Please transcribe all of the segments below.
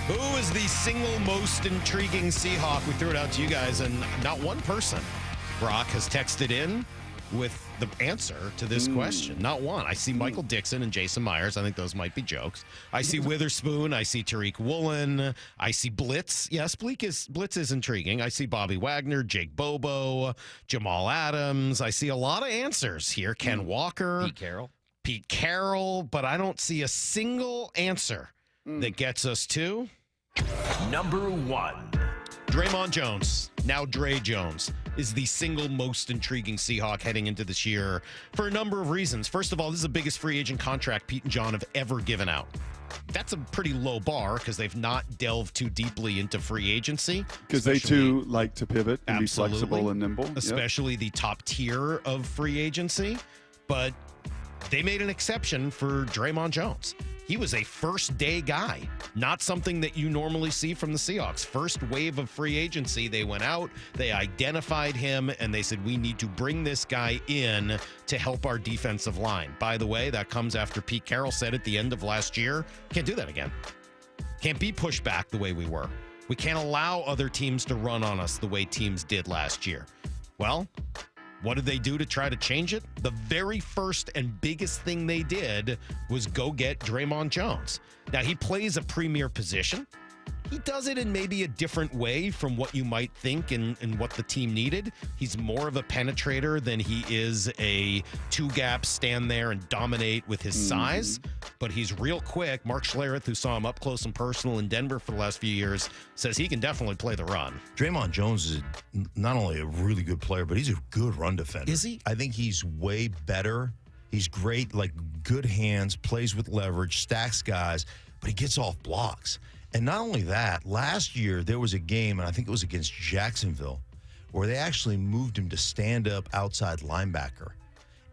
Who is the single most intriguing Seahawk? We threw it out to you guys, and not one person, Brock, has texted in with the answer to this question. Not one. I see Michael Dixon and Jason Myers. I think those might be jokes. I see Witherspoon. I see Tariq Woolen. I see Blitz. Yes, Blitz is intriguing. I see Bobby Wagner, Jake Bobo, Jamal Adams. I see a lot of answers here. Ken Walker. Pete Carroll. But I don't see a single answer that gets us to number one. Dre'mont Jones, now Dre Jones, is the single most intriguing Seahawk heading into this year for a number of reasons. First of all, this is the biggest free agent contract Pete and John have ever given out. That's a pretty low bar because they've not delved too deeply into free agency. Because they too like to pivot and be flexible and nimble. Especially the top tier of free agency. But they made an exception for Dre'mont Jones. He was a first-day guy, not something that you normally see from the Seahawks. First wave of free agency, they went out, they identified him, and they said, we need to bring this guy in to help our defensive line. By the way, that comes after Pete Carroll said at the end of last year, can't do that again. Can't be pushed back the way we were. We can't allow other teams to run on us the way teams did last year. Well, what did they do to try to change it? The very first and biggest thing they did was go get Dre'mont Jones. Now, he plays a premier position. He does it in maybe a different way from what you might think and what the team needed. He's more of a penetrator than he is a two-gap stand there and dominate with his size. But he's real quick. Mark Schlereth, who saw him up close and personal in Denver for the last few years, says he can definitely play the run. Dre'mont Jones is not only a really good player, but he's a good run defender. Is he? I think he's way better. He's great, like good hands, plays with leverage, stacks guys, but he gets off blocks. And not only that, last year there was a game, and I think it was against Jacksonville, where they actually moved him to stand up outside linebacker.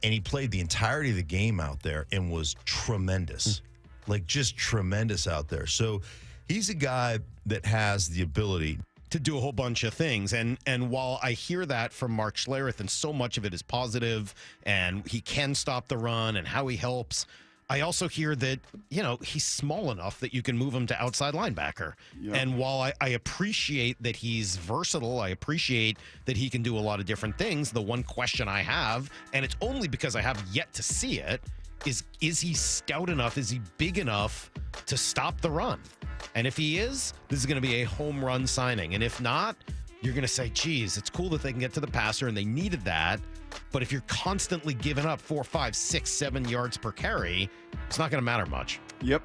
And he played the entirety of the game out there and was tremendous. Like just tremendous out there. So he's a guy that has the ability to do a whole bunch of things. And while I hear that from Mark Schlereth, and so much of it is positive, and he can stop the run and how he helps, I also hear that, you know, he's small enough that you can move him to outside linebacker. Yep. And while I appreciate that he's versatile, I appreciate that he can do a lot of different things, the one question I have, and it's only because I have yet to see it, is he stout enough, is he big enough to stop the run? And if he is, this is going to be a home run signing. And if not, you're going to say, geez, it's cool that they can get to the passer, and they needed that. But if you're constantly giving up 4, 5, 6, 7 yards per carry, it's not going to matter much. Yep.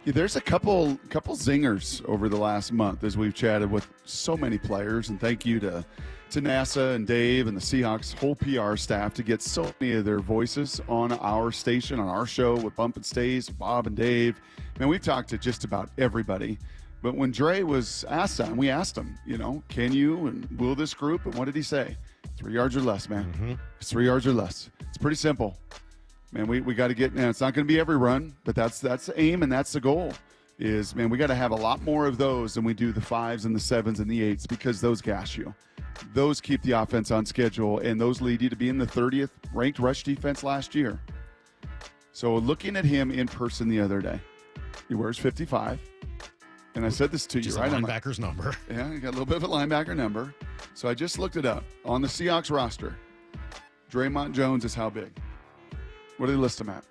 Yeah, there's a couple zingers over the last month as we've chatted with so many players. And thank you to NASA and Dave and the Seahawks whole PR staff to get so many of their voices on our station, on our show with Bump and Stays, Bob and Dave. Man, we've talked to just about everybody. But when Dre was asked that, and we asked him, you know, can you and will this group? And what did he say? 3 yards or less, man. It's 3 yards or less. It's pretty simple. Man, we got to get, now it's not going to be every run, but that's the aim and that's the goal is, man, we got to have a lot more of those than we do the 5s and the 7s and the 8s because those gas you. Those keep the offense on schedule, and those lead you to be in the 30th ranked rush defense last year. So looking at him in person the other day, he wears 55. And I said this to you, right? Linebacker's number. Yeah, you got a little bit of a linebacker number. So I just looked it up. On the Seahawks roster, Dre'mont Jones is how big? What do they list him at?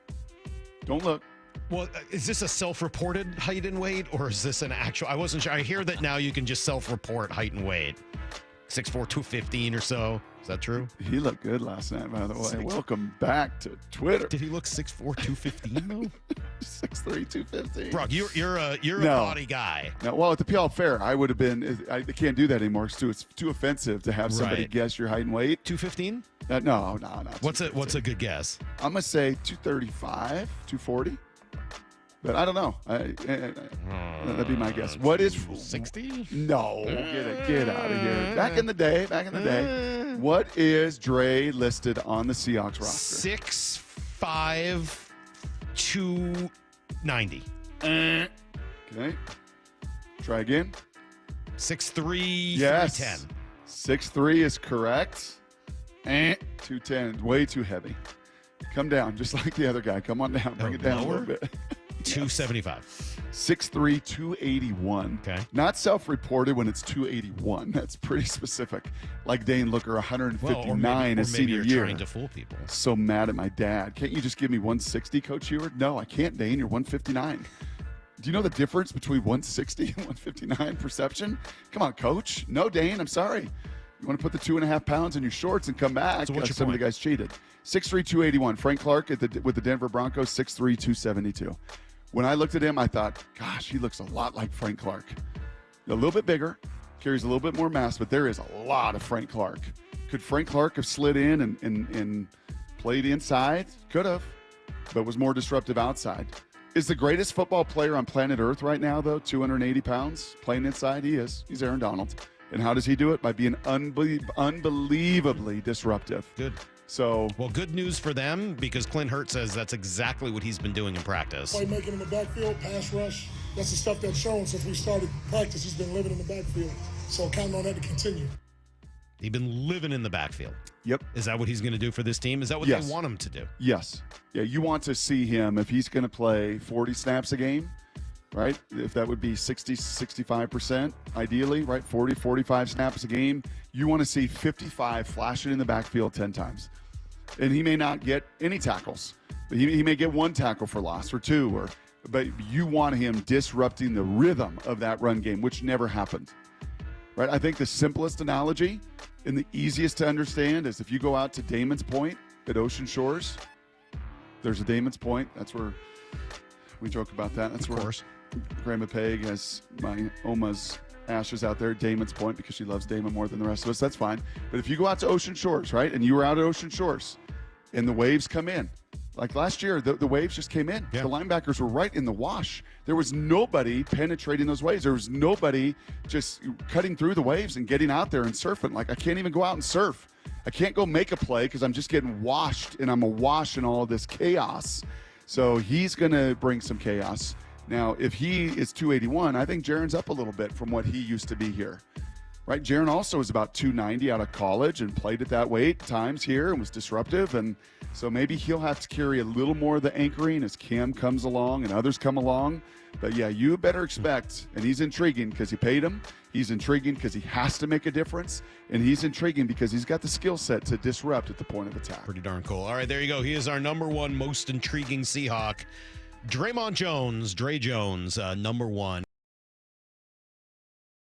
Don't look. Well, is this a self-reported height and weight, or is this an actual? I wasn't sure. I hear that now you can just self-report height and weight. 6'4", 215 or so. Is that true? He looked good last night, by the way. Welcome back to Twitter. Did he look 6'4", 215 though? 6'3", 215. Brock, you're a body guy. No, well, at the PL Fair, I would have been. I can't do that anymore. It's too offensive to have somebody guess your height and weight. 215? No. What's a good guess? I'm gonna say 235, 240. But I don't know. That'd be my guess. What is 60? No, get out of here. Back in the day. What is Dre listed on the Seahawks roster? 6'5", 290. Okay. Try again. 6'3", yes. 310. 6'3" is correct. 210, way too heavy. Come down, just like the other guy. Come on down. Bring it down a little bit. 275. 6'3", 281. Okay. Not self-reported when it's 281. That's pretty specific. Like Dane Looker, 159 his senior you're year. trying to fool people. So mad at my dad. Can't you just give me 160, Coach Eward? No, I can't, Dane. You're 159. Do you know the difference between 160 and 159 perception? Come on, Coach. No, Dane, I'm sorry. You want to put the 2.5 pounds in your shorts and come back? So what's your Some of point? the guys cheated. 6'3", 281. Frank Clark with the Denver Broncos, 6'3", 272. When I looked at him, I thought, gosh, he looks a lot like Frank Clark. A little bit bigger, carries a little bit more mass, but there is a lot of Frank Clark. Could Frank Clark have slid in and played inside? Could have, but was more disruptive outside. Is the greatest football player on planet Earth right now, though, 280 pounds, playing inside? He is. He's Aaron Donald. And how does he do it? By being unbelievably disruptive. Good. So, Well, good news for them because Clint Hurt says that's exactly what he's been doing in practice. Playmaking in the backfield, pass rush. That's the stuff that's shown since we started practice. He's been living in the backfield. So counting on that to continue. He's been living in the backfield. yep. Is that what he's going to do for this team? Is that what Yes. they want him to do? Yes. Yeah, you want to see him if he's going to play 40 snaps a game, right? If that would be 60, 65% ideally, right? 40, 45 snaps a game. You want to see 55 flashing in the backfield 10 times. And he may not get any tackles. But he may get one tackle for loss or two, but you want him disrupting the rhythm of that run game, which never happened. Right? I think the simplest analogy and the easiest to understand is if you go out to Damon's Point at Ocean Shores, there's a Damon's Point. That's where we joke about that. That's where Grandma Peg has my Oma's ashes out there at Damon's Point because she loves Damon more than the rest of us. That's fine. But if you go out to Ocean Shores, right, and you were out at Ocean Shores and the waves come in, like last year, the waves just came in. Yeah. The linebackers were right in the wash. There was nobody penetrating those waves. There was nobody just cutting through the waves and getting out there and surfing. Like, I can't even go out and surf. I can't go make a play because I'm just getting washed, and I'm awash in all of this chaos. So he's going to bring some chaos. Now, if he is 281, I think Jaron's up a little bit from what he used to be here. Right? Jaron also was about 290 out of college and played at that weight times here and was disruptive. And so maybe he'll have to carry a little more of the anchoring as Cam comes along and others come along. But yeah, you better expect, and he's intriguing because you paid him. He's intriguing because he has to make a difference. And he's intriguing because he's got the skill set to disrupt at the point of attack. Pretty darn cool. All right, there you go. He is our number one most intriguing Seahawk. Dre'mont Jones, Dre Jones, number one.